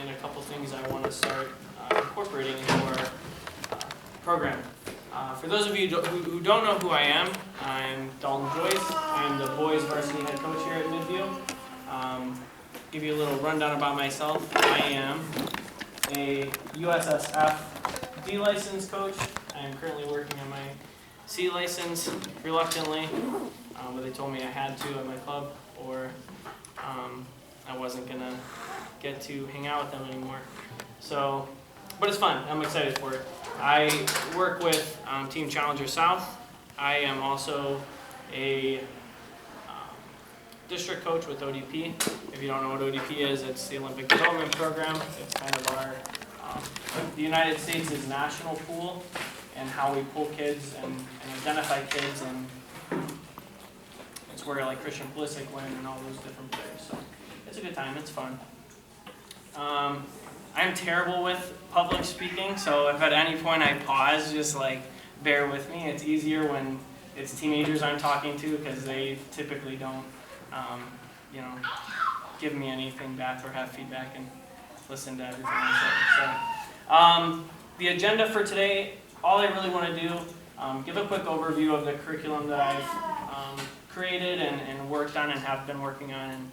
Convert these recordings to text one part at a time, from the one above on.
and a couple things I want to start incorporating into our program. For those of you who don't know who I am, I'm Dalton Joyce. I'm the boys varsity head coach here at Midview. Give you a little rundown about myself. I am a USSF D license coach. I am currently working on my C license reluctantly, but they told me I had to at my club, or I wasn't gonna get to hang out with them anymore. So, but it's fun. I'm excited for it. I work with Team Challenger South. I am also a district coach with ODP. If you don't know what ODP is, it's the Olympic Development Program. It's kind of our, the United States' national pool, and how we pull kids and identify kids, and it's where like Christian Pulisic went and all those different players. So it's a good time, it's fun. I'm terrible with public speaking, so if at any point I pause, just like bear with me. It's easier when it's teenagers I'm talking to, because they typically don't, give me anything back or have feedback and listen to everything I say. So, the agenda for today, all I really want to do, give a quick overview of the curriculum that I've created and worked on and have been working on and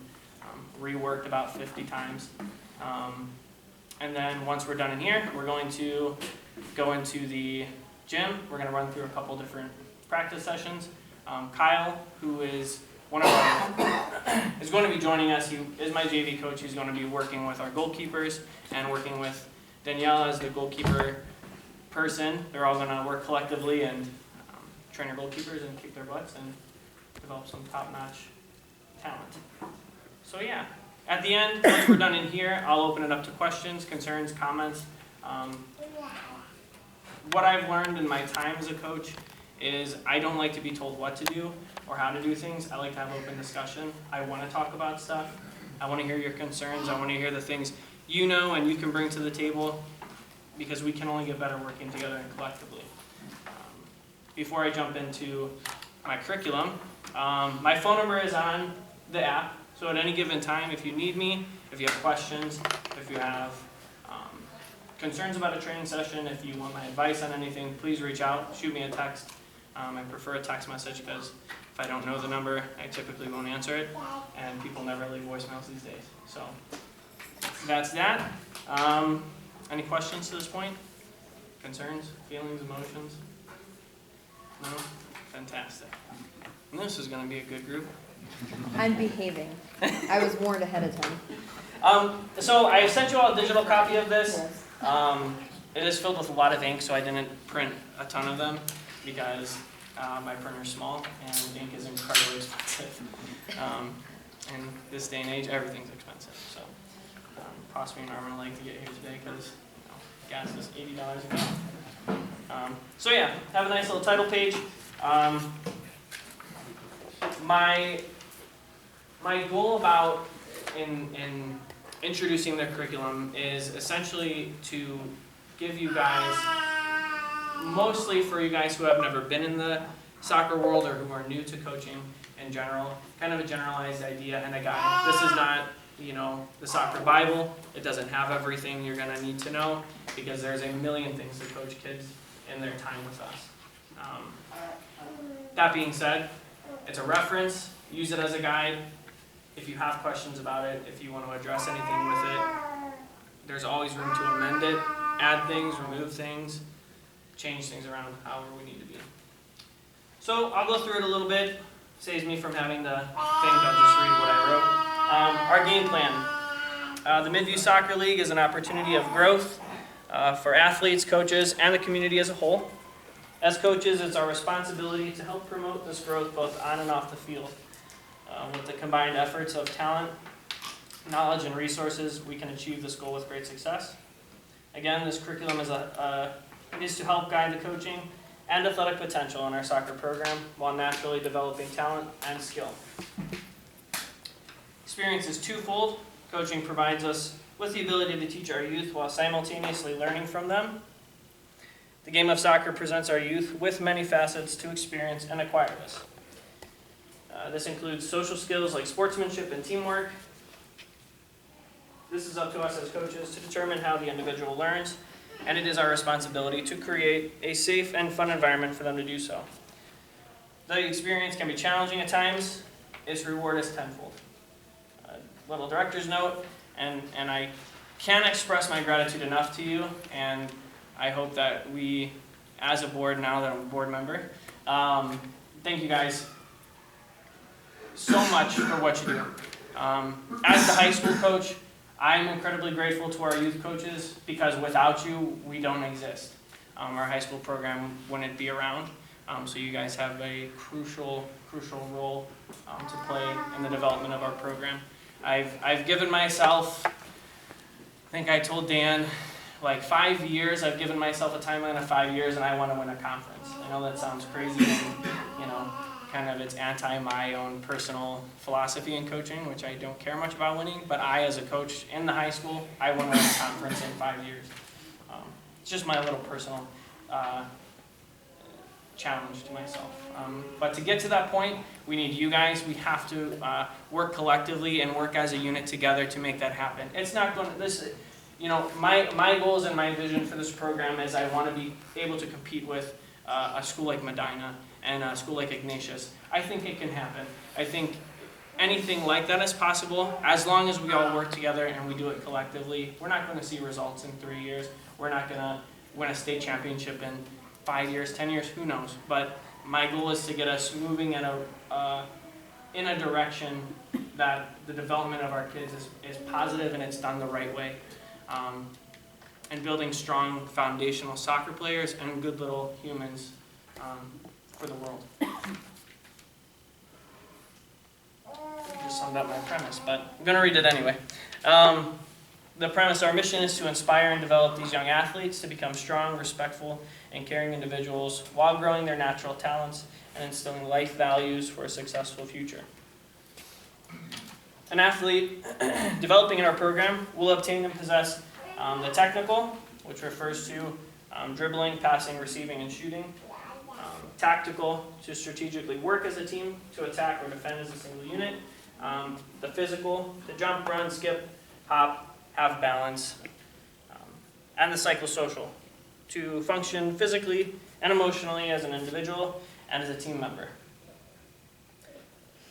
reworked about 50 times. And then once we're done in here, we're going to go into the gym. We're going to run through a couple different practice sessions. Kyle, who is one of our, is going to be joining us. He is my JV coach. He's going to be working with our goalkeepers and working with Danielle as the goalkeeper person. They're all going to work collectively and train our goalkeepers and kick their butts and develop some top-notch talent. So yeah. At the end, once we're done in here, I'll open it up to questions, concerns, comments. What I've learned in my time as a coach is I don't like to be told what to do or how to do things. I like to have open discussion. I want to talk about stuff. I want to hear your concerns. I want to hear the things you know and you can bring to the table, because we can only get better working together and collectively. Before I jump into my curriculum, my phone number is on the app. So at any given time, if you need me, if you have questions, if you have concerns about a training session, if you want my advice on anything, please reach out, shoot me a text. I prefer a text message because if I don't know the number, I typically won't answer it, and people never leave voicemails these days. So that's that. Any questions to this point? Concerns, feelings, emotions? No? Fantastic. And this is going to be a good group. I'm behaving. I was warned ahead of time. So I sent you all a digital copy of this. Yes. It is filled with a lot of ink, so I didn't print a ton of them because my printer's small and ink is incredibly expensive. In this day and age, everything's expensive. So it cost me an arm and a leg to get here today because gas is $80 a gallon. So yeah, have a nice little title page. My goal about in introducing the curriculum is essentially to give you guys, mostly for you guys who have never been in the soccer world or who are new to coaching in general, kind of a generalized idea and a guide. This is not, the soccer Bible. It doesn't have everything you're going to need to know, because there's a million things to coach kids in their time with us. That being said, it's a reference. Use it as a guide. If you have questions about it, if you want to address anything with it, there's always room to amend it, add things, remove things, change things around however we need to be. So I'll go through it a little bit. Saves me from having to think. I'll just read what I wrote. Our game plan. The Midview Soccer League is an opportunity of growth for athletes, coaches, and the community as a whole. As coaches, it's our responsibility to help promote this growth both on and off the field. With the combined efforts of talent, knowledge, and resources, we can achieve this goal with great success. Again, this curriculum is to help guide the coaching and athletic potential in our soccer program while naturally developing talent and skill. Experience is twofold. Coaching provides us with the ability to teach our youth while simultaneously learning from them. The game of soccer presents our youth with many facets to experience and acquire this. This includes social skills like sportsmanship and teamwork. This is up to us as coaches to determine how the individual learns, and it is our responsibility to create a safe and fun environment for them to do so. The experience can be challenging at times. Its reward is tenfold. Little director's note, and I can't express my gratitude enough to you, and I hope that we, as a board, now that I'm a board member, thank you guys so much for what you do. As the high school coach, I'm incredibly grateful to our youth coaches, because without you, we don't exist. Our high school program wouldn't be around, so you guys have a crucial role to play in the development of our program. I've given myself, I think I told Dan, like 5 years. I've given myself a timeline of 5 years, and I want to win a conference. I know that sounds crazy, and kind of it's anti my own personal philosophy in coaching, which I don't care much about winning, but I, as a coach in the high school, I want to win a conference in 5 years. It's just my little personal challenge to myself. But to get to that point, we need you guys. We have to work collectively and work as a unit together to make that happen. It's not going to, my goals and my vision for this program is I want to be able to compete with a school like Medina and a school like Ignatius. I think it can happen. I think anything like that is possible as long as we all work together and we do it collectively. We're not going to see results in 3 years. We're not going to win a state championship in 5 years, 10 years, who knows. But my goal is to get us moving in a direction that the development of our kids is positive and it's done the right way. And building strong foundational soccer players and good little humans for the world. Just summed up my premise, but I'm going to read it anyway. The premise, our mission is to inspire and develop these young athletes to become strong, respectful, and caring individuals while growing their natural talents and instilling life values for a successful future. An athlete developing in our program will obtain and possess the technical, which refers to dribbling, passing, receiving, and shooting. Tactical, to strategically work as a team, to attack or defend as a single unit. The physical, to jump, run, skip, hop, have balance. And the psychosocial, to function physically and emotionally as an individual and as a team member.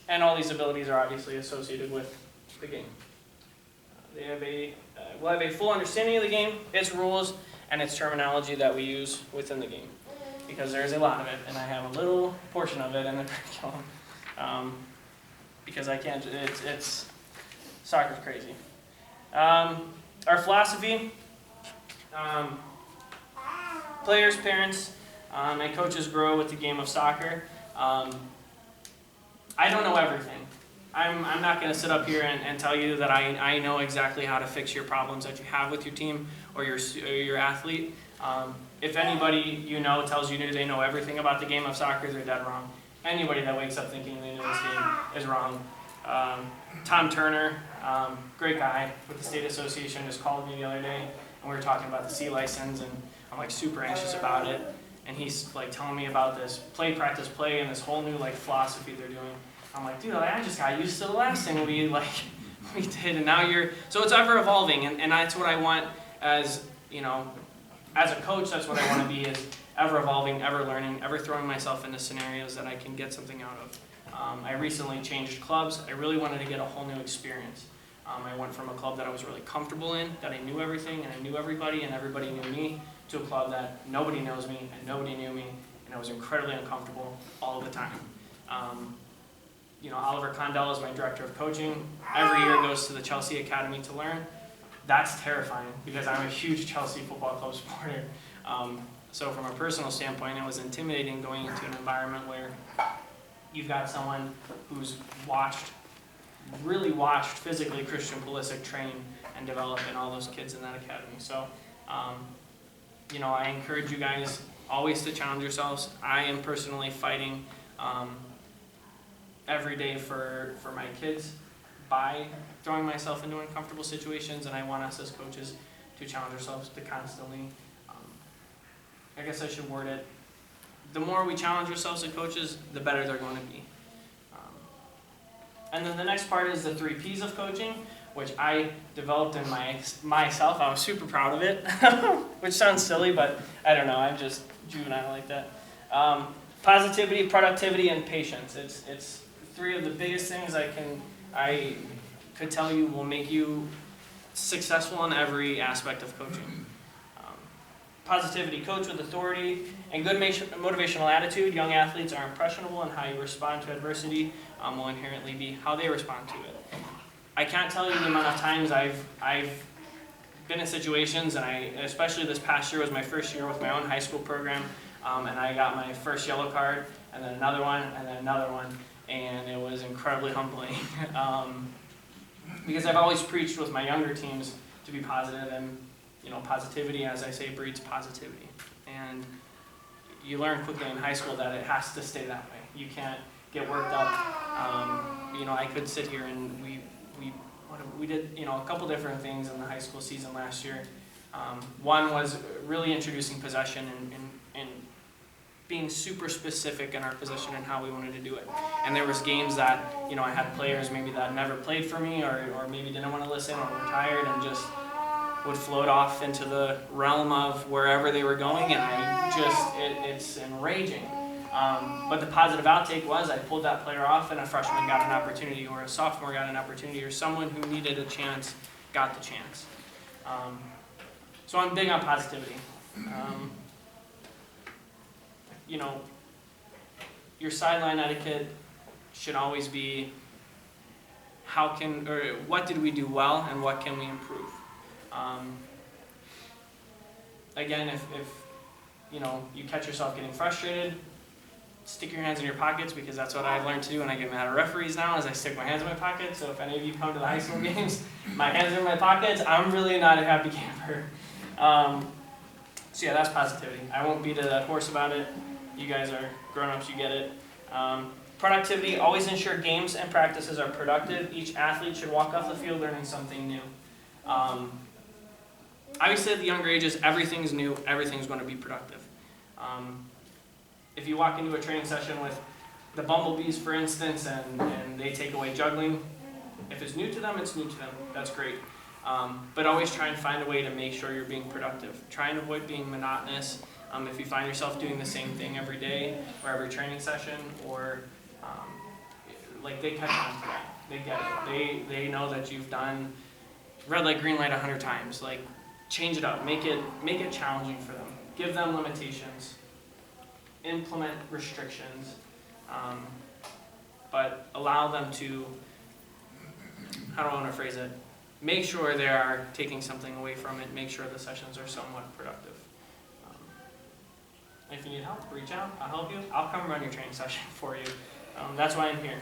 And all these abilities are obviously associated with the game. We'll have a full understanding of the game, its rules, and its terminology that we use within the game. Because there's a lot of it, and I have a little portion of it in the curriculum. Because I can't, it's soccer's crazy. Our philosophy, players, parents, and coaches grow with the game of soccer. I don't know everything. I'm not going to sit up here and tell you that I know exactly how to fix your problems that you have with your team or your athlete. If anybody you know tells you they know everything about the game of soccer, they're dead wrong. Anybody that wakes up thinking they know this game is wrong. Tom Turner, great guy with the State Association, just called me the other day, and we were talking about the C license, and I'm like super anxious about it. And he's like telling me about this play, practice, play, and this whole new like philosophy they're doing. I'm like, dude, I just got used to the last thing we did, and now so it's ever evolving, and that's what I want as a coach. That's what I want to be, is ever evolving, ever learning, ever throwing myself into scenarios that I can get something out of. I recently changed clubs. I really wanted to get a whole new experience. I went from a club that I was really comfortable in, that I knew everything and I knew everybody and everybody knew me, to a club that nobody knows me and nobody knew me, and I was incredibly uncomfortable all the time. Oliver Condell is my director of coaching. Every year goes to the Chelsea Academy to learn. That's terrifying because I'm a huge Chelsea Football Club supporter. So from a personal standpoint, it was intimidating going into an environment where you've got someone who's really watched physically Christian Pulisic train and develop, and all those kids in that academy. So, I encourage you guys always to challenge yourselves. I am personally fighting every day for my kids by throwing myself into uncomfortable situations, and I want us as coaches to challenge ourselves to constantly, I guess I should word it, the more we challenge ourselves as coaches, the better they're going to be. And then the next part is the 3 Ps of coaching, which I developed in myself. I was super proud of it, which sounds silly, but I don't know, I'm just juvenile like that. Positivity, productivity, and patience. It's three of the biggest things I could tell you will make you successful in every aspect of coaching. Positivity, coach with authority, and good motivational attitude. Young athletes are impressionable, and how you respond to adversity will inherently be how they respond to it. I can't tell you the amount of times I've been in situations, and especially this past year was my first year with my own high school program, and I got my first yellow card, and then another one, and then another one, and it was incredibly humbling. Because I've always preached with my younger teams to be positive, and positivity, as I say, breeds positivity. And you learn quickly in high school that it has to stay that way. You can't get worked up. I could sit here and we did a couple different things in the high school season last year. One was really introducing possession and being super specific in our possession and how we wanted to do it. And there was games that I had players maybe that never played for me or maybe didn't want to listen or were tired and just would float off into the realm of wherever they were going, and it's enraging. But the positive outtake was I pulled that player off, and a freshman got an opportunity, or a sophomore got an opportunity, or someone who needed a chance got the chance. So I'm big on positivity. Your sideline etiquette should always be what did we do well and what can we improve. Again, if you catch yourself getting frustrated, stick your hands in your pockets, because that's what I've learned to do when I get mad at referees now, is I stick my hands in my pockets. So if any of you come to the high school games, my hands are in my pockets, I'm really not a happy camper. So yeah, that's positivity. I won't beat a dead horse about it. You guys are grown-ups, you get it. Productivity, always ensure games and practices are productive. Each athlete should walk off the field learning something new. Obviously at the younger ages, everything's new, everything's going to be productive. If you walk into a training session with the bumblebees, for instance, and they take away juggling, if it's new to them, it's new to them. That's great. But always try and find a way to make sure you're being productive. Try and avoid being monotonous. If you find yourself doing the same thing every day or every training session, or they catch on to that. They get it. They know that you've done red light, green light 100 times. Change it up. Make it challenging for them. Give them limitations. Implement restrictions. But allow them to, how do I want to phrase it? Make sure they are taking something away from it. Make sure the sessions are somewhat productive. If you need help, reach out. I'll help you. I'll come run your training session for you. That's why I'm here.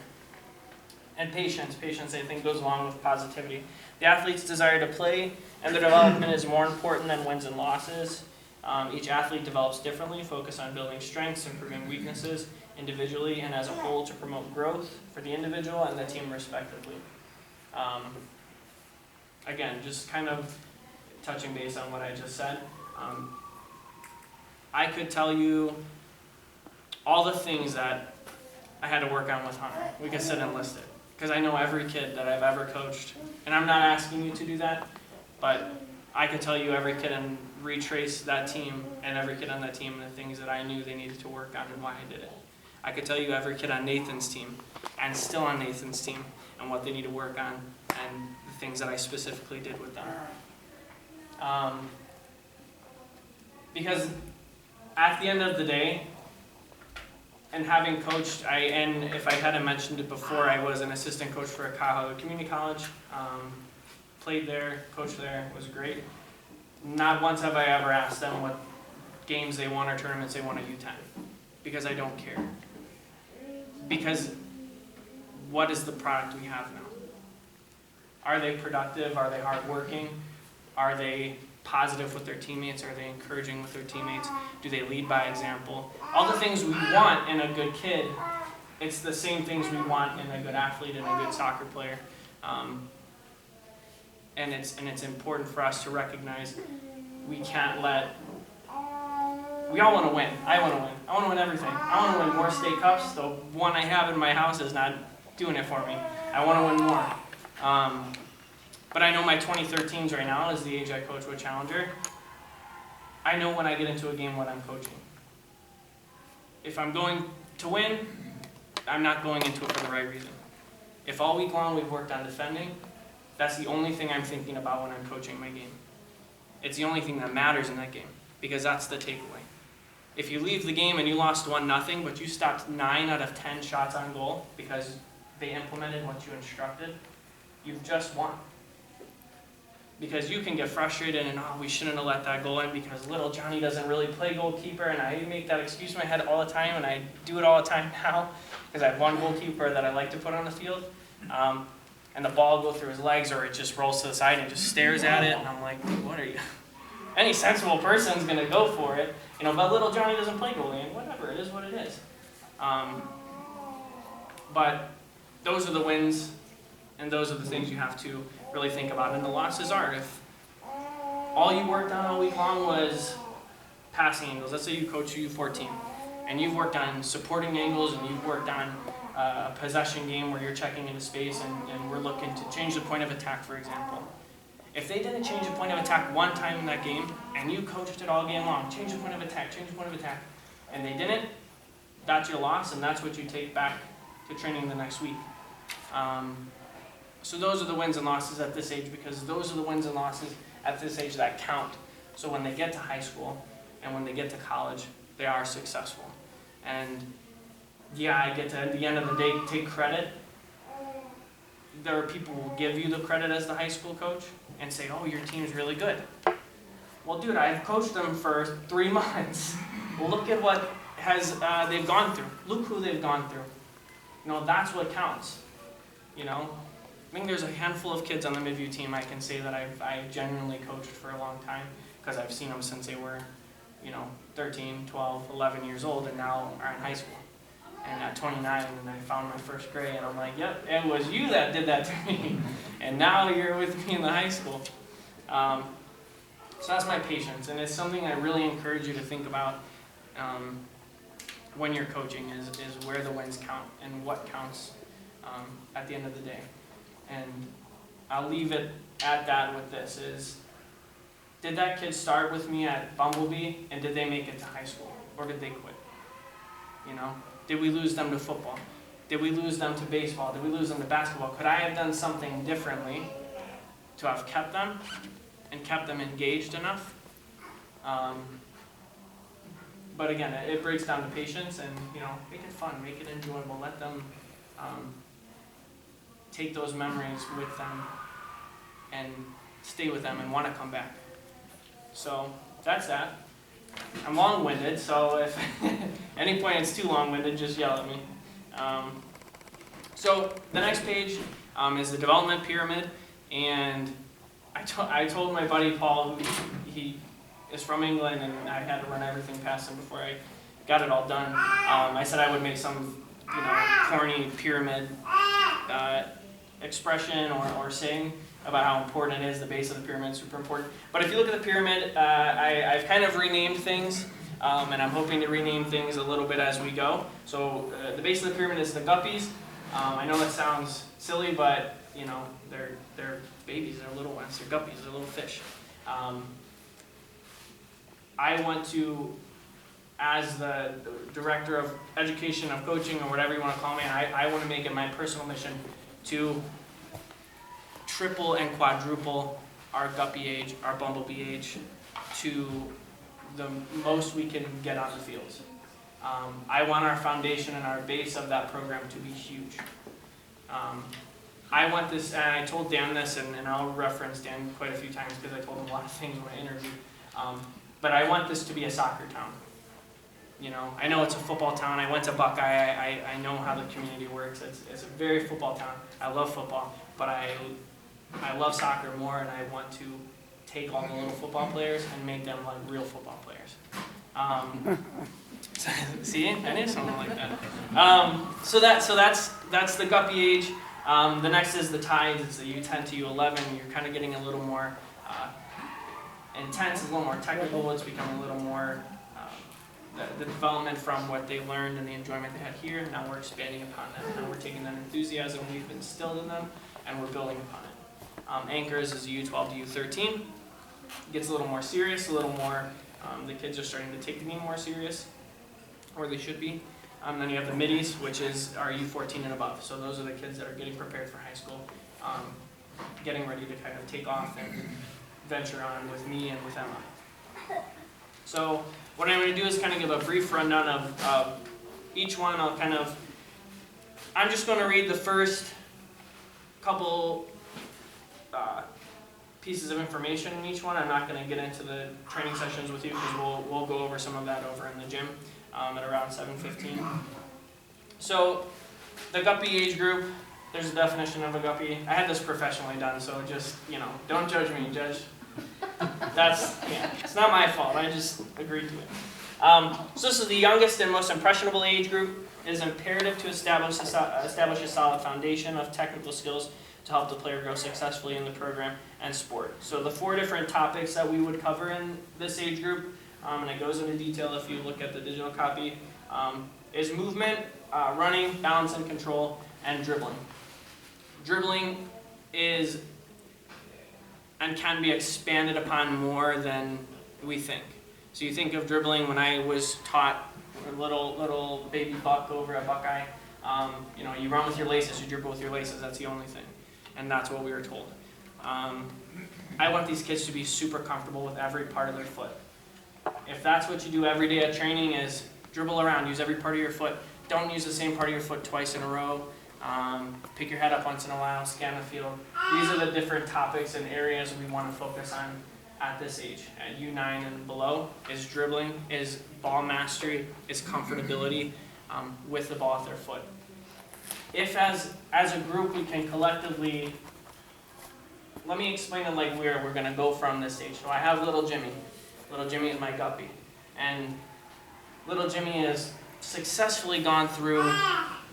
And patience. Patience, I think, goes along with positivity. The athlete's desire to play and their development is more important than wins and losses. Each athlete develops differently. Focus on building strengths, improving weaknesses individually and as a whole to promote growth for the individual and the team respectively. Again, just kind of touching base on what I just said. I could tell you all the things that I had to work on with Hunter. We could sit and list it, because I know every kid that I've ever coached, and I'm not asking you to do that, but I could tell you every kid and retrace that team and every kid on that team and the things that I knew they needed to work on and why I did it. I could tell you every kid on Nathan's team and still on Nathan's team and what they need to work on and the things that I specifically did with them. Because at the end of the day, and having coached, and if I hadn't mentioned it before, I was an assistant coach for a Cuyahoga Community College. Played there, coached there, was great. Not once have I ever asked them what games they won or tournaments they won at U10, because I don't care. Because what is the product we have now? Are they productive? Are they hardworking? Are they positive with their teammates? Are they encouraging with their teammates? Do they lead by example? All the things we want in a good kid, it's the same things we want in a good athlete and a good soccer player. And it's important for us to recognize we can't let. We all want to win. I want to win. I want to win everything. I want to win more state cups. The one I have in my house is not doing it for me. I want to win more. But I know my 2013s right now is the age I coach with Challenger. I know when I get into a game what I'm coaching. If I'm going to win, I'm not going into it for the right reason. If all week long we've worked on defending, that's the only thing I'm thinking about when I'm coaching my game. It's the only thing that matters in that game, because that's the takeaway. If you leave the game and you lost 1-0, but you stopped 9 out of 10 shots on goal because they implemented what you instructed, you've just won. Because you can get frustrated and, oh, we shouldn't have let that go in because little Johnny doesn't really play goalkeeper, and I make that excuse in my head all the time, and I do it all the time now because I have one goalkeeper that I like to put on the field, and the ball will go through his legs or it just rolls to the side and just stares at it, and I'm like, what are you? Any sensible person's going to go for it, but little Johnny doesn't play goalie, and whatever, it is what it is. But those are the wins, and those are the things you have to really think about. And the losses are, if all you worked on all week long was passing angles, let's say you coach a U14, and you've worked on supporting angles, and you've worked on a possession game where you're checking into space, and we're looking to change the point of attack, for example. If they didn't change the point of attack one time in that game, and you coached it all game long, change the point of attack, and they didn't, that's your loss, and that's what you take back to training the next week. So those are the wins and losses at this age, because those are the wins and losses at this age that count. So when they get to high school and when they get to college, they are successful. And yeah, I get to, at the end of the day, take credit. There are people who will give you the credit as the high school coach and say, oh, your team's really good. Well, dude, I've coached them for 3 months. Well, look at what they've gone through. Look who they've gone through. That's what counts. I think there's a handful of kids on the Midview team I can say that I genuinely coached for a long time, because I've seen them since they were, 13, 12, 11 years old, and now are in high school. And at 29, and I found my first gray, and I'm like, yep, it was you that did that to me. And now you're with me in the high school. So that's my patience, and it's something I really encourage you to think about when you're coaching, is where the wins count and what counts at the end of the day. And I'll leave it at that with this, is, did that kid start with me at Bumblebee, and did they make it to high school? Or did they quit? Did we lose them to football? Did we lose them to baseball? Did we lose them to basketball? Could I have done something differently to have kept them and kept them engaged enough? But again, it breaks down to patience, and make it fun, make it enjoyable, let them take those memories with them and stay with them and want to come back. So that's that. I'm long-winded, so if any point it's too long-winded, just yell at me. So the next page is the development pyramid, and I told my buddy Paul, who he is from England, and I had to run everything past him before I got it all done. I said I would make some corny pyramid expression or saying about how important it is. The base of the pyramid is super important. But if you look at the pyramid, I've kind of renamed things, and I'm hoping to rename things a little bit as we go. So the base of the pyramid is the guppies. I know that sounds silly, but they're babies, they're little ones, they're guppies, they're little fish. I want to, as the director of education, of coaching, or whatever you want to call me, I want to make it my personal mission to triple and quadruple our guppy age, our bumblebee age, to the most we can get on the fields. I want our foundation and our base of that program to be huge. I want this, and I told Dan this, and I'll reference Dan quite a few times because I told him a lot of things when I interviewed, but I want this to be a soccer town. I know it's a football town. I went to Buckeye. I know how the community works. It's a very football town. I love football, but I love soccer more, and I want to take all the little football players and make them like real football players. See, I knew something like that. So that's the guppy age. The next is the tides. It's the U10 to U11. You're kind of getting a little more intense, a little more technical. It's becoming a little more the development from what they learned and the enjoyment they had here. And now we're expanding upon that. Now we're taking that enthusiasm we've instilled in them, and we're building upon it. Anchors is a U12 to U13. Gets a little more serious, a little more, the kids are starting to take the game more serious, or they should be. Then you have the Middies, which is our U14 and above. So those are the kids that are getting prepared for high school, getting ready to kind of take off and venture on with me and with Emma. So what I'm going to do is kind of give a brief rundown of each one. I'm just going to read the first couple pieces of information in each one. I'm not going to get into the training sessions with you because we'll go over some of that over in the gym at around 7:15. So the Guppy Age Group, there's a definition of a guppy. I had this professionally done, so just, don't judge me, judge. It's not my fault, I just agreed to it. So this is the youngest and most impressionable age group. It is imperative to establish a solid foundation of technical skills to help the player grow successfully in the program and sport. So the 4 different topics that we would cover in this age group, and it goes into detail if you look at the digital copy, is movement, running, balance and control, and dribbling. Dribbling is and can be expanded upon more than we think. So you think of dribbling, when I was taught, a little baby buck over at Buckeye, you run with your laces, you dribble with your laces, that's the only thing. And that's what we were told. I want these kids to be super comfortable with every part of their foot. If that's what you do every day at training is dribble around, use every part of your foot. Don't use the same part of your foot twice in a row. Pick your head up once in a while, scan the field. These are the different topics and areas we want to focus on at this age. At U9 and below is dribbling, is ball mastery, is comfortability with the ball at their foot. If as a group we can collectively, let me explain it like where we're going to go from this stage. So I have little Jimmy. Little Jimmy is my guppy. And little Jimmy has successfully gone through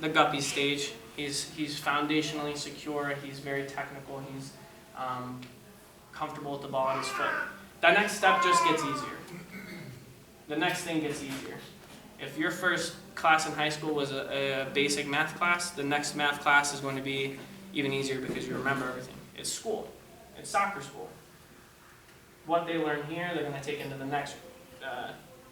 the guppy stage. He's foundationally secure, he's very technical, he's comfortable with the ball at his foot. That next step just gets easier. The next thing gets easier. If your first class in high school was a basic math class, the next math class is going to be even easier because you remember everything. It's school. It's soccer school. What they learn here, they're going to take into the next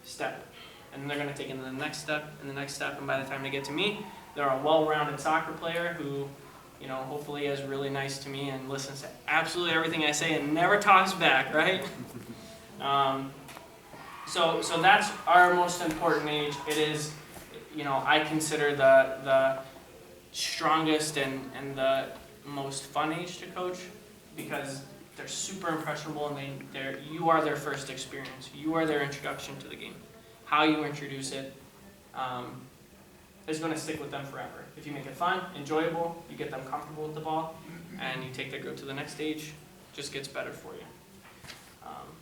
step. And then they're going to take into the next step and the next step. And by the time they get to me, they're a well-rounded soccer player who, hopefully is really nice to me and listens to absolutely everything I say and never talks back, right? So that's our most important age. It is, I consider the strongest and the most fun age to coach because they're super impressionable and you are their first experience. You are their introduction to the game. How you introduce it is going to stick with them forever. If you make it fun, enjoyable, you get them comfortable with the ball, and you take their group to the next stage, it just gets better for you.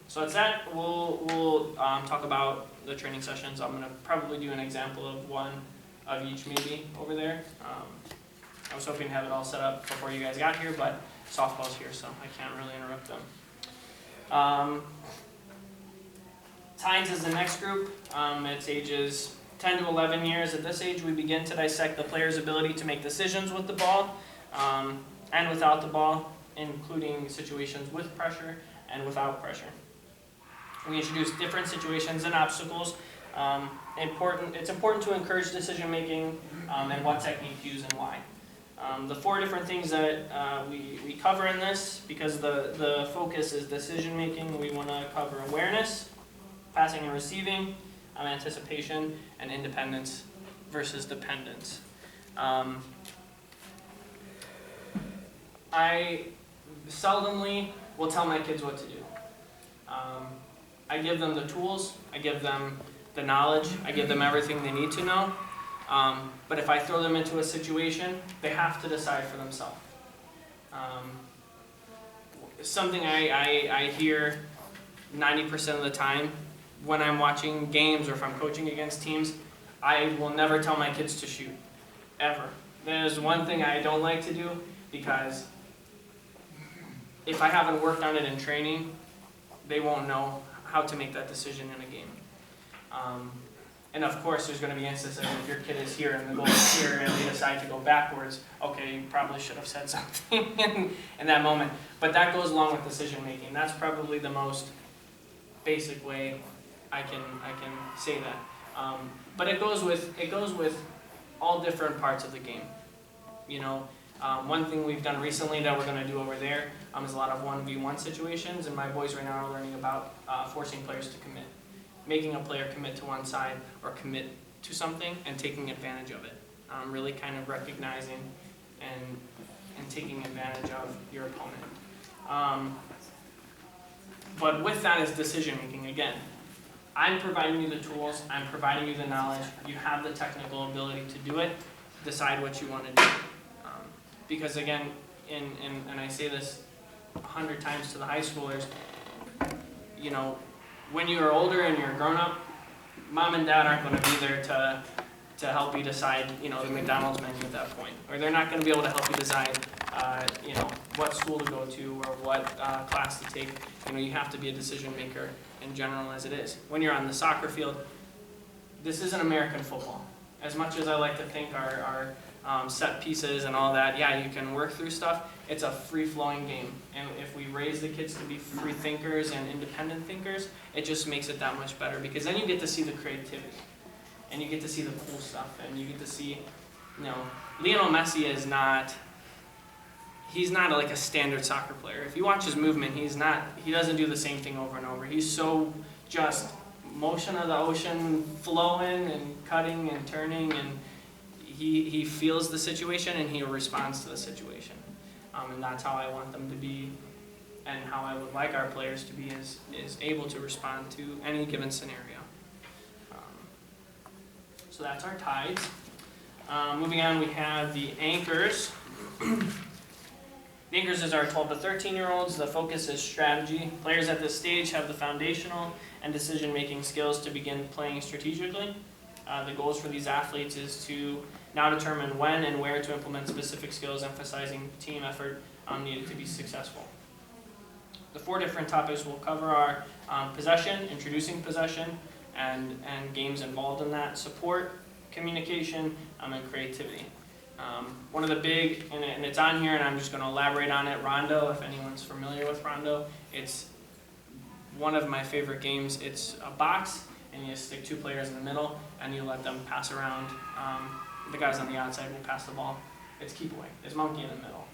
So that's that. We'll talk about the training sessions. I'm going to probably do an example of one of each maybe over there. I was hoping to have it all set up before you guys got here, but softball's here, so I can't really interrupt them. Teens is the next group. It's ages 10 to 11 years. At this age, we begin to dissect the player's ability to make decisions with the ball and without the ball, including situations with pressure and without pressure. We introduce different situations and obstacles. It's important to encourage decision making and what technique to use and why. The 4 different things that we cover in this, because the focus is decision making, we want to cover awareness, passing and receiving, anticipation, and independence versus dependence. I seldomly will tell my kids what to do. I give them the tools, I give them the knowledge, I give them everything they need to know. But if I throw them into a situation, they have to decide for themselves. Something I hear 90% of the time when I'm watching games or if I'm coaching against teams, I will never tell my kids to shoot, ever. There's one thing I don't like to do, because if I haven't worked on it in training, they won't know how to make that decision in a game. And of course, there's going to be instances if your kid is here and the goal is here and they decide to go backwards, okay, you probably should have said something in that moment. But that goes along with decision making. That's probably the most basic way I can say that. But it goes with all different parts of the game. You know, one thing we've done recently that we're going to do over there is a lot of 1v1 situations, and my boys right now are learning about forcing players to commit. Making a player commit to one side or commit to something and taking advantage of it. Really kind of recognizing and taking advantage of your opponent. But with that is decision making again. I'm providing you the tools, I'm providing you the knowledge, you have the technical ability to do it, decide what you want to do. Because again, and I say this 100 times to the high schoolers, you know, when you are older and you're grown up, mom and dad aren't going to be there to help you decide, you know, the McDonald's menu at that point. Or they're not going to be able to help you decide, you know, what school to go to or what class to take. You know, you have to be a decision maker in general as it is. When you're on the soccer field, this isn't American football. As much as I like to think our set pieces and all that, yeah, you can work through stuff. It's a free-flowing game. And if we raise the kids to be free thinkers and independent thinkers, it just makes it that much better because then you get to see the creativity and you get to see the cool stuff and you get to see, you know, Lionel Messi is not, he's not like a standard soccer player. If you watch his movement, he doesn't do the same thing over and over. He's so just motion of the ocean, flowing and cutting and turning, and he feels the situation and he responds to the situation. And that's how I want them to be, and how I would like our players to be is able to respond to any given scenario. So that's our tides. Moving on, we have the anchors. The anchors is our 12 to 13-year-olds. The focus is strategy. Players at this stage have the foundational and decision-making skills to begin playing strategically. The goals for these athletes is to now determine when and where to implement specific skills, emphasizing team effort needed to be successful. The 4 different topics we'll cover are possession, introducing possession, and games involved in that, support, communication, and creativity. One of the big, and it's on here and I'm just going to elaborate on it, Rondo, if anyone's familiar with Rondo. It's one of my favorite games. It's a box and you just stick 2 players in the middle and you let them pass around. The guys on the outside will pass the ball. It's keep away. There's monkey in the middle.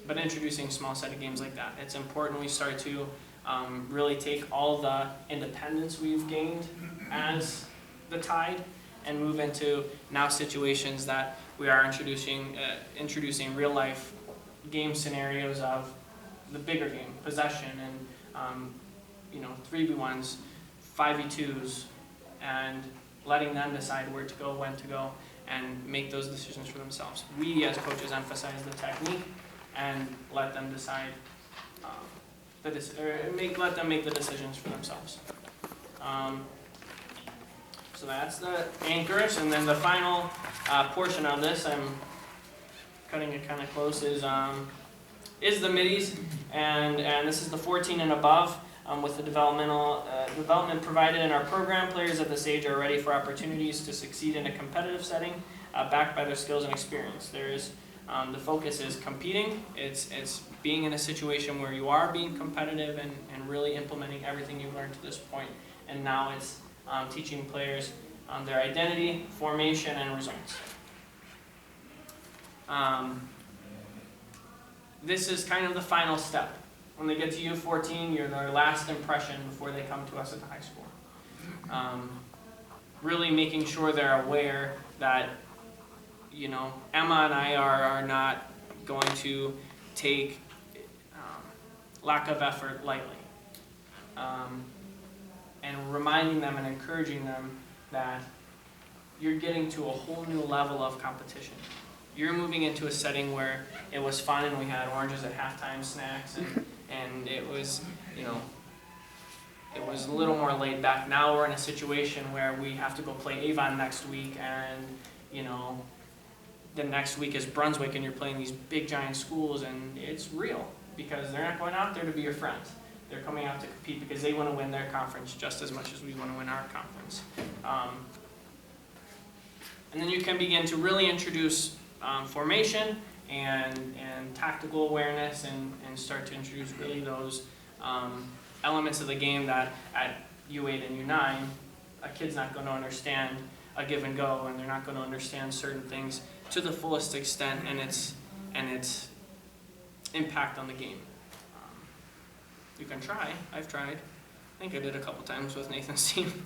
But introducing small set of games like that, it's important we start to really take all the independence we've gained as the Tide and move into now situations that we are introducing real life game scenarios of the bigger game, possession, and you know, 3v1s, 5v2s, and letting them decide where to go, when to go, and make those decisions for themselves. We as coaches emphasize the technique and let them decide, let them make the decisions for themselves. So that's the anchors, and then the final portion of this, I'm cutting it kind of close, is the middies, and this is the 14 and above. With the development provided in our program, players at this age are ready for opportunities to succeed in a competitive setting, backed by their skills and experience. The focus is competing. It's being in a situation where you are being competitive and really implementing everything you've learned to this point. And now it's teaching players their identity, formation, and results. This is kind of the final step. When they get to U14, you're their last impression before they come to us at the high school. Really making sure they're aware that, you know, Emma and I are not going to take lack of effort lightly. And reminding them and encouraging them that you're getting to a whole new level of competition. You're moving into a setting where it was fun and we had oranges at halftime, snacks, and it was, you know, it was a little more laid back. Now we're in a situation where we have to go play Avon next week, and, you know, the next week is Brunswick and you're playing these big giant schools, and it's real because they're not going out there to be your friends. They're coming out to compete because they want to win their conference just as much as we want to win our conference. And then you can begin to really introduce formation and tactical awareness and start to introduce really those elements of the game that at U8 and U9, a kid's not going to understand a give and go, and they're not going to understand certain things to the fullest extent and its impact on the game. You can try. I've tried. I think I did a couple times with Nathan's team.